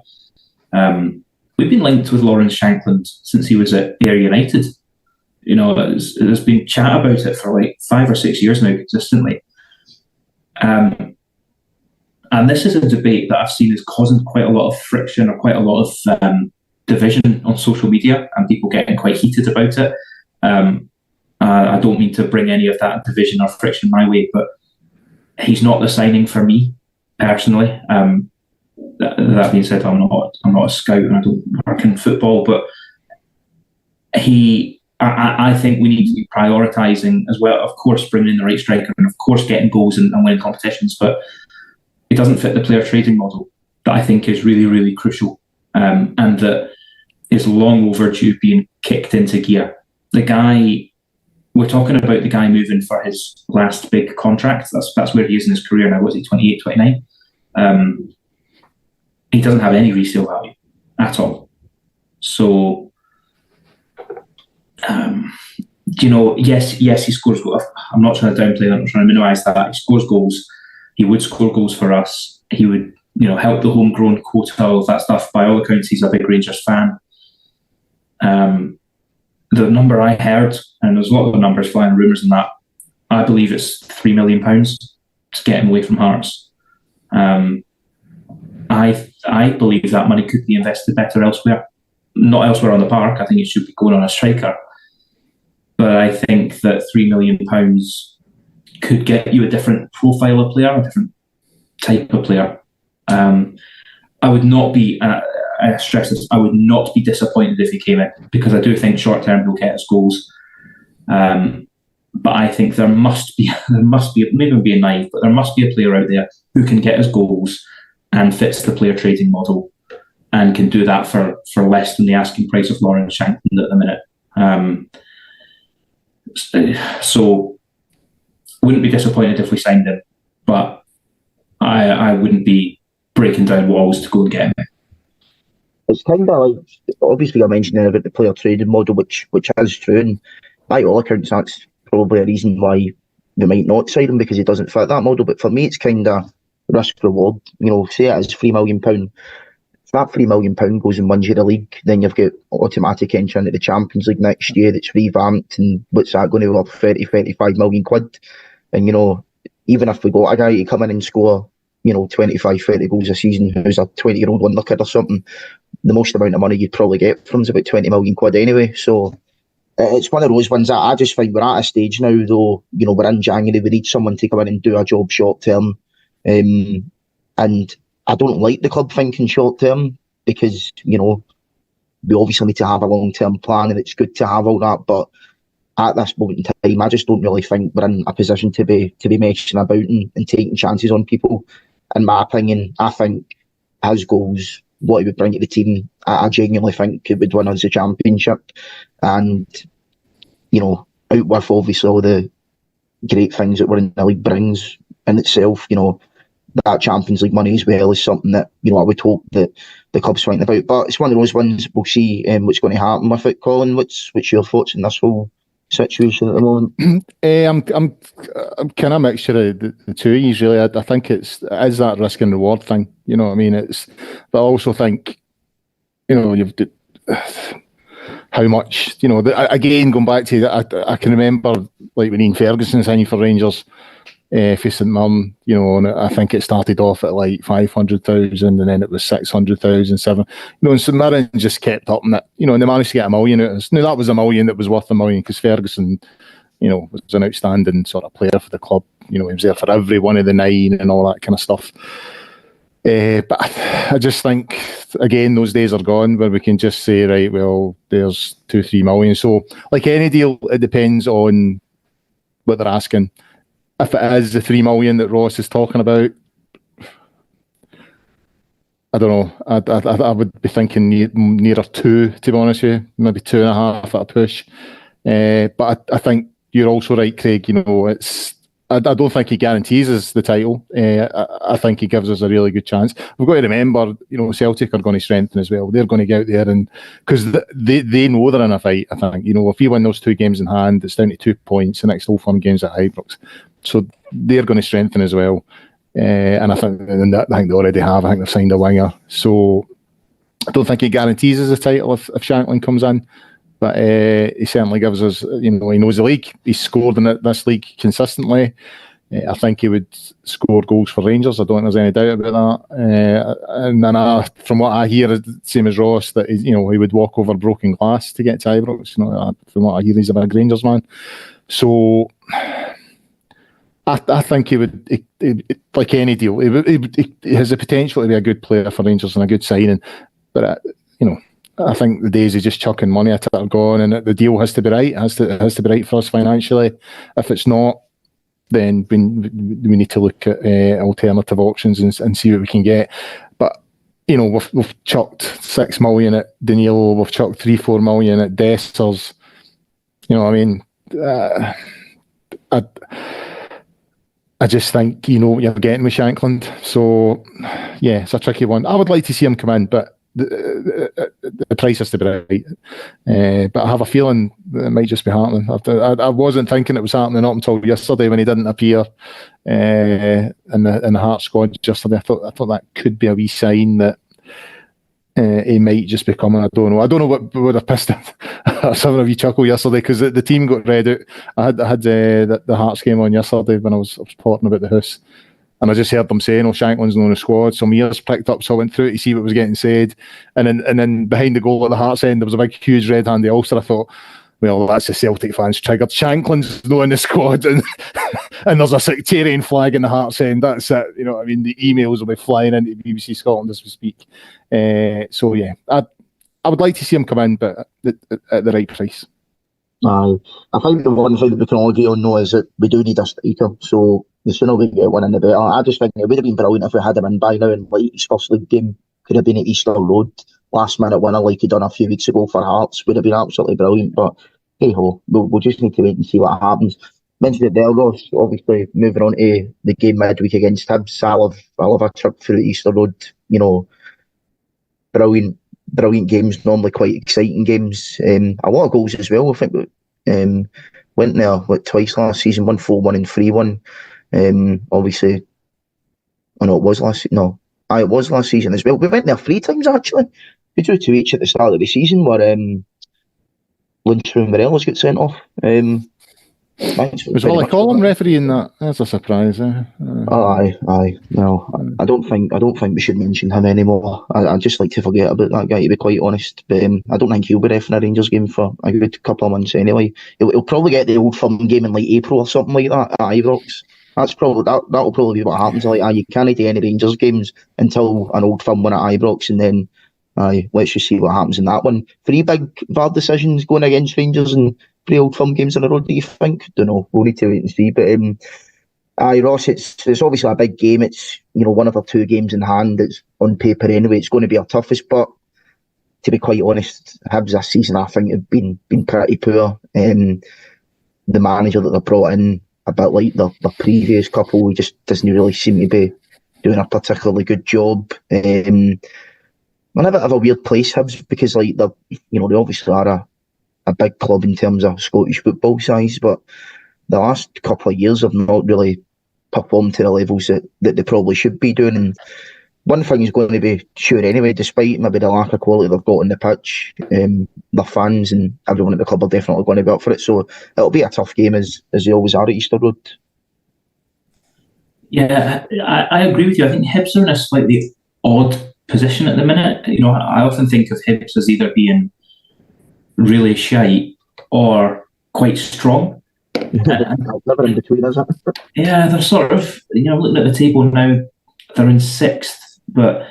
we've been linked with Lawrence Shankland since he was at Ayr United. There's been chat about it for like 5 or 6 years now, consistently. And this is a debate that I've seen is causing quite a lot of friction, or quite a lot of division on social media, and people getting quite heated about it. I don't mean to bring any of that division or friction my way, but he's not the signing for me personally. That being said, I'm not a scout and I don't work in football, but I think we need to be prioritising as well. Of course, bringing in the right striker, and of course getting goals and winning competitions, but it doesn't fit the player trading model that I think is really, really crucial, and that is long overdue being kicked into gear. We're talking about the guy moving for his last big contract. That's where he is in his career now. Was he 28, 29? He doesn't have any resale value at all. So, yes, he scores goals. I'm not trying to downplay that. I'm trying to minimise that. He scores goals. He would score goals for us. He would, help the homegrown quota, all of that stuff. By all accounts, he's a big Rangers fan. The number I heard, and there's a lot of numbers flying, rumours and that, I believe it's £3 million to get him away from Hearts. I believe that money could be invested better elsewhere. Not elsewhere on the park. I think it should be going on a striker. But I think that £3 million could get you a different profile of player, a different type of player. I would not be... I stress this, I would not be disappointed if he came in, because I do think short term he'll get his goals. But I think there must be, maybe I'm being naive, but there must be a player out there who can get his goals and fits the player trading model and can do that for less than the asking price of Lawrence Shankland at the minute. So wouldn't be disappointed if we signed him, but I wouldn't be breaking down walls to go and get him. It's kind of like, obviously I mentioned there about the player trading model, which is true, and by all accounts that's probably a reason why we might not sign him, because he doesn't fit that model. But for me, it's kind of risk reward. Say it is £3 million. If that £3 million goes and wins you the league, then you've got automatic entry into the Champions League next year that's revamped, and what's that going to be up 35 million quid? And even if we got a guy to come in and score 25, 30 goals a season, who's a 20-year-old wonder kid or something, the most amount of money you'd probably get from is about 20 million quid anyway. So it's one of those ones that I just think we're at a stage now, though, we're in January, we need someone to come in and do a job short term. And I don't like the club thinking short term, because, we obviously need to have a long term plan, and it's good to have all that. But at this moment in time, I just don't really think we're in a position to be messing about and taking chances on people. In my opinion, I think his goals, what he would bring to the team, I genuinely think it would win us the championship. And, out with obviously all the great things that we're in the league brings in itself, that Champions League money as well is something that, I would hope that the club's thinking about. But it's one of those ones, we'll see what's going to happen with it. Colin, what's your thoughts on this whole situation at the moment? I'm kind of a mixture of the two. Usually, I think it is that risk and reward thing. You know what I mean? But I also think, you've how much. Again, going back to that, I can remember like when Ian Ferguson signed for Rangers. for St Mirren, and I think it started off at like 500,000 and then it was 600,000, and St Mirren just kept up in it, and they managed to get $1 million out of us. Now that was $1 million that was worth $1 million because Ferguson, was an outstanding sort of player for the club. He was there for every one of the 9 and all that kind of stuff. But I just think, again, those days are gone where we can just say, right, well, there's 2-3 million. So, like any deal, it depends on what they're asking. If it is the 3 million that Ross is talking about, I don't know. I would be thinking nearer 2, to be honest with you, maybe 2.5 at a push. But I think you're also right, Craig. I don't think he guarantees us the title. I think he gives us a really good chance. We've got to remember, Celtic are going to strengthen as well. They're going to get out there and because they know they're in a fight. I think if we win those 2 games in hand, it's down to 2 points. The next Old Firm game's at Ibrox, so they're going to strengthen as well. And I think they already have. I think they've signed a winger, so I don't think he guarantees us the title if Shankland comes in. But he certainly gives us, he knows the league. He's scored in this league consistently. I think he would score goals for Rangers. I don't think there's any doubt about that. And then from what I hear, same as Ross, that he would walk over broken glass to get to Ibrox. From what I hear, he's a big Rangers man. So I think he would, like any deal, he has the potential to be a good player for Rangers and a good signing. But I think the days of just chucking money at it are gone, and the deal has to be right. It has to be right for us financially. If it's not, then we need to look at alternative options and see what we can get. But we've chucked 6 million at Danilo. We've chucked 3-4 million at Dessers. I just think what you're getting with Shankland. So yeah, it's a tricky one. I would like to see him come in, but the price has to be right. But I have a feeling that it might just be happening. I wasn't thinking it was happening up until yesterday when he didn't appear in the Hearts squad yesterday. I thought that could be a wee sign that he might just be coming. I don't know what would have pissed him. I was having a wee chuckle yesterday because the team got read out. I had the Hearts game on yesterday when I was potting about the house. And I just heard them saying, Shankland's not in the squad. So my ears pricked up, so I went through to see what was getting said. And then behind the goal at the Hearts end, there was a big, huge red hand ulster. I thought, well, that's the Celtic fans triggered. Shankland's not in the squad, and there's a sectarian flag in the Hearts end. That's it. The emails will be flying into BBC Scotland as we speak. So yeah, I would like to see him come in, but at the right price. I think the one thing that we can all agree on now is that we do need a striker. So the sooner we get one in, the better. I just think it would have been brilliant if we had him in by now, and like his first league game could have been at Easter Road, last minute winner like he done a few weeks ago for Hearts. Would have been absolutely brilliant. But hey ho, we'll just need to wait and see what happens. Mentioned it there, Ross. Obviously, moving on to the game midweek against Hibs. I love a trip through Easter Road. Brilliant games, normally quite exciting games. A lot of goals as well. I think went there twice last season, won 4-1 and 3-1. Obviously, it was last season as well. We went there 3 times actually. We drew 2-2 at the start of the season where Lundstrom Morelos got sent off. Was Ollie Colin refereeing that? That's a surprise. Aye. No, I don't think we should mention him anymore. I just like to forget about that guy, to be quite honest. But I don't think he'll be refereeing a Rangers game for a good couple of months anyway. He'll probably get the Old Firm game in like April or something like that at Ibrox. That'll probably be what happens. You can't do any Rangers games until an Old Firm win at Ibrox, and then let's just see what happens in that one. 3 big VAR decisions going against Rangers and 3 Old Firm games in a row, do you think? Don't know. We'll need to wait and see. But Ross, it's obviously a big game. It's one of our 2 games in hand. It's on paper anyway. It's going to be our toughest. But to be quite honest, Hibs this season I think have been pretty poor. The manager that they brought in, a bit like the previous couple, he just doesn't really seem to be doing a particularly good job. They're in a bit of a weird place, Hibs, because they obviously are a big club in terms of Scottish football size, but the last couple of years have not really performed to the levels that they probably should be doing. And one thing is going to be sure anyway, despite maybe the lack of quality they've got on the pitch, their fans and everyone at the club are definitely going to be up for it. So it'll be a tough game as they always are at Easter Road. Yeah, I agree with you. I think Hibs are in a slightly odd position at the minute. I often think of Hibs as either being really shite or quite strong. Never in between, is it? Yeah, they're sort of, looking at the table now, they're in sixth, but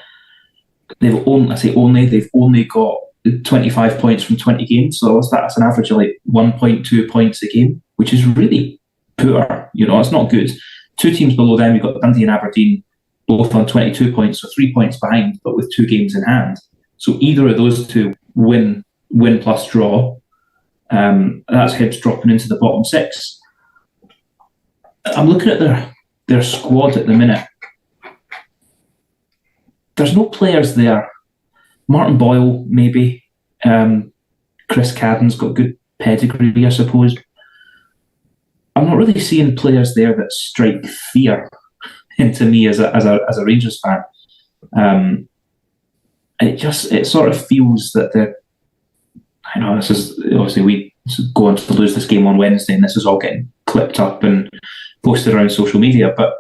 they've only got 25 points from 20 games. So that's an average of like 1.2 points a game, which is really poor. It's not good. Two teams below them, you've got Dundee and Aberdeen, both on 22 points, so 3 points behind, but with 2 games in hand. So either of those two win plus draw. That's Hibs dropping into the bottom 6. I'm looking at their squad at the minute. There's no players there. Martin Boyle, maybe. Chris Cadden's got good pedigree, I suppose. I'm not really seeing players there that strike fear into me as a Rangers fan. It sort of feels that this is obviously we go on to lose this game on Wednesday, and this is all getting clipped up and posted around social media, but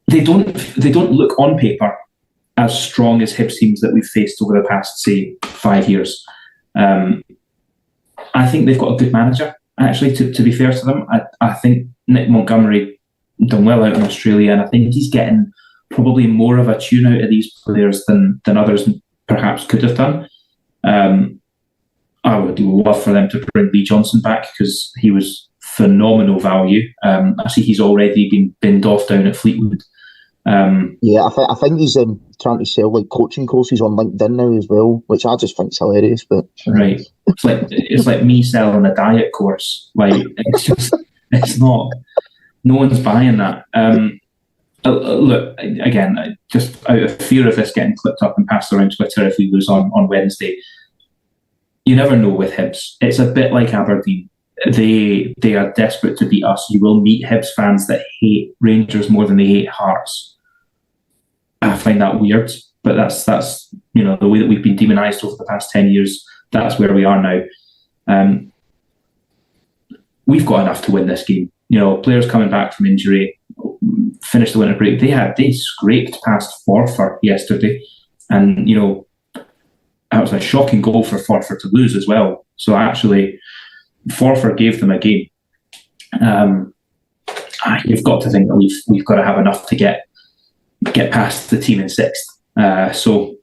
they don't look on paper as strong as Hibs teams that we've faced over the past, say, 5 years. I think they've got a good manager, actually, to be fair to them. I think Nick Montgomery done well out in Australia, and I think he's getting probably more of a tune out of these players than others perhaps could have done. I would love for them to bring Lee Johnson back because he was phenomenal value. I see he's already been binned off down at Fleetwood. I think he's trying to sell like coaching courses on LinkedIn now as well, which I just think is hilarious. But right, it's like me selling a diet course. Like it's not. No one's buying that. Look, again, just out of fear of this getting clipped up and passed around Twitter if we lose on Wednesday, you never know with Hibs. It's a bit like Aberdeen. They are desperate to beat us. You will meet Hibs fans that hate Rangers more than they hate Hearts. I find that weird, but that's the way that we've been demonised over the past 10 years. That's where we are now. We've got enough to win this game. Players coming back from injury, finished the winter break. They scraped past Forfar yesterday, and that was a shocking goal for Forfar to lose as well. So actually, Forfar gave them a game. You've got to think that we've got to have enough to get past the team in 6th. So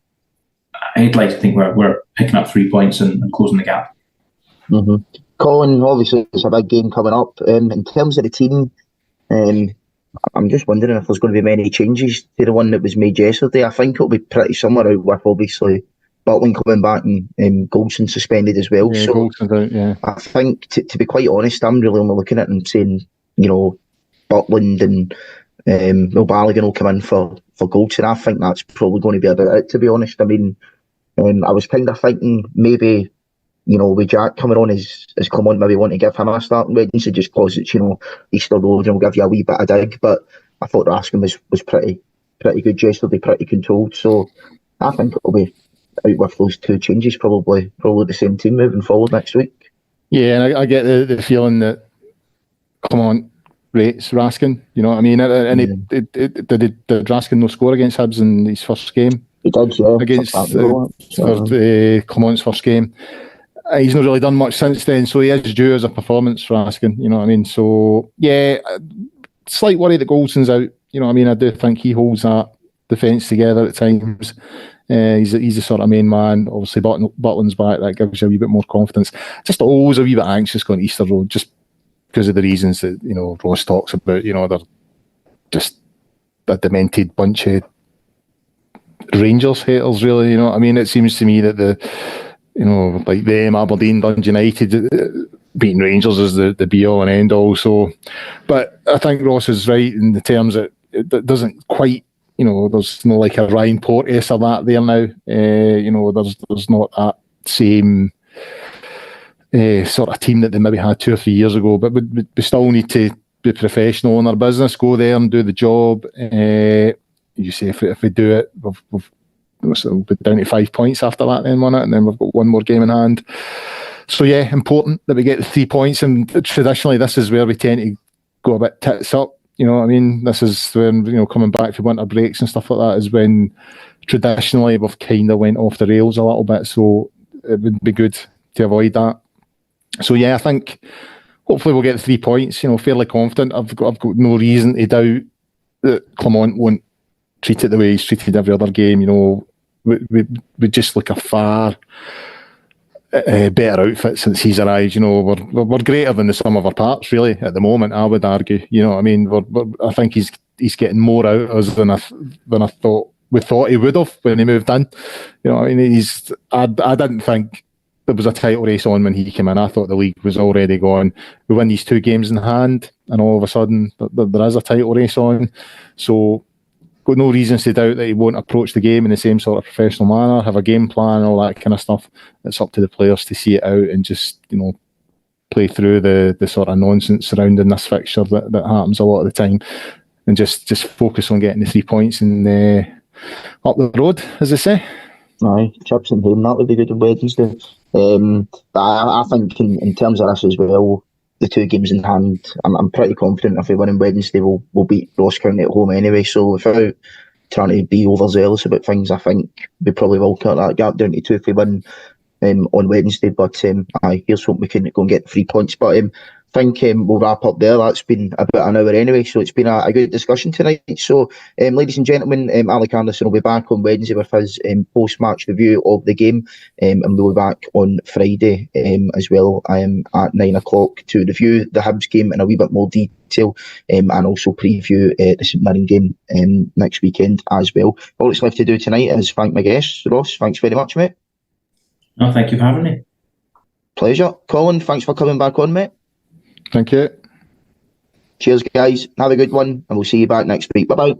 I'd like to think we're picking up 3 points and closing the gap. Mm-hmm. Colin, obviously, it's a big game coming up. In terms of the team, I'm just wondering if there's going to be many changes to the one that was made yesterday. I think it'll be pretty similar out with, obviously, Butland coming back and Goldson suspended as well. Yeah, so Goldson's out, yeah. I think, to be quite honest, I'm really only looking at it and saying, Butland and Balogun will come in for Goldson. I think that's probably going to be about it, to be honest. I mean, I was kind of thinking maybe, with Jack coming on as Clement, maybe want to give him a starting Wednesday just because it's, Easter Road and we'll give you a wee bit of dig. But I thought Raskin was pretty good yesterday, pretty controlled. So I think it'll be out with those 2 changes, probably the same team moving forward next week. Yeah, and I get the feeling that Clement rates Raskin. You know what I mean? And did Raskin no score against Hibs in his first game? He did, yeah. Against Clement's first game. He's not really done much since then, so he is due as a performance for Raskin, you know what I mean? So, yeah, slight worry that Goldson's out, you know what I mean? I do think he holds that defence together at times. He's the sort of main man. Obviously, Butland's back, that gives you a wee bit more confidence. Just always a wee bit anxious going to Easter Road, just because of the reasons that, Ross talks about, they're just a demented bunch of Rangers haters, really, you know what I mean? It seems to me that like them, Aberdeen, Dundee United, beating Rangers is the be-all and end-all. So, but I think Ross is right in the terms that it doesn't quite, there's no like a Ryan Porteous or that there now. There's not that same sort of team that they maybe had 2 or 3 years ago. But we still need to be professional in our business, go there and do the job. You say if we do it, we'll be down to 5 points after that then, won't it? And then we've got one more game in hand. So yeah, important that we get the 3 points. And traditionally, this is where we tend to go a bit tits up. You know what I mean? This is when, coming back from winter breaks and stuff like that is when traditionally we've kind of went off the rails a little bit. So it would be good to avoid that. So yeah, I think hopefully we'll get the 3 points. Fairly confident. I've got no reason to doubt that Clement won't treat it the way he's treated every other game. We just look a far better outfit since he's arrived. We're greater than the sum of our parts, really, at the moment, I would argue. I think he's getting more out of us than I thought he would have when he moved in. I didn't think there was a title race on when he came in. I thought the league was already gone. We win these 2 games in hand, and all of a sudden there is a title race on. So got no reasons to doubt that he won't approach the game in the same sort of professional manner, have a game plan, all that kind of stuff. It's up to the players to see it out and just, play through the sort of nonsense surrounding this fixture that happens a lot of the time, and just focus on getting the 3 points and up the road, as they say. Aye, chips and home, that would be good on Wednesday. But I think in terms of this as well, the 2 games in hand, I'm pretty confident if we win on Wednesday, we'll beat Ross County at home anyway. So without trying to be overzealous about things, I think we probably will cut that gap down to 2 if we win on Wednesday. But here's hoping we can go and get 3 points. But I think we'll wrap up there. That's been about an hour anyway, so it's been a good discussion tonight. So, ladies and gentlemen, Alec Anderson will be back on Wednesday with his post-match review of the game, and we'll be back on Friday as well at 9 o'clock to review the Hibs game in a wee bit more detail, and also preview the St Mirren game next weekend as well. All that's left to do tonight is thank my guests. Ross, thanks very much, mate. No, thank you for having me. Pleasure. Colin, thanks for coming back on, mate. Thank you. Cheers, guys. Have a good one, and we'll see you back next week. Bye-bye.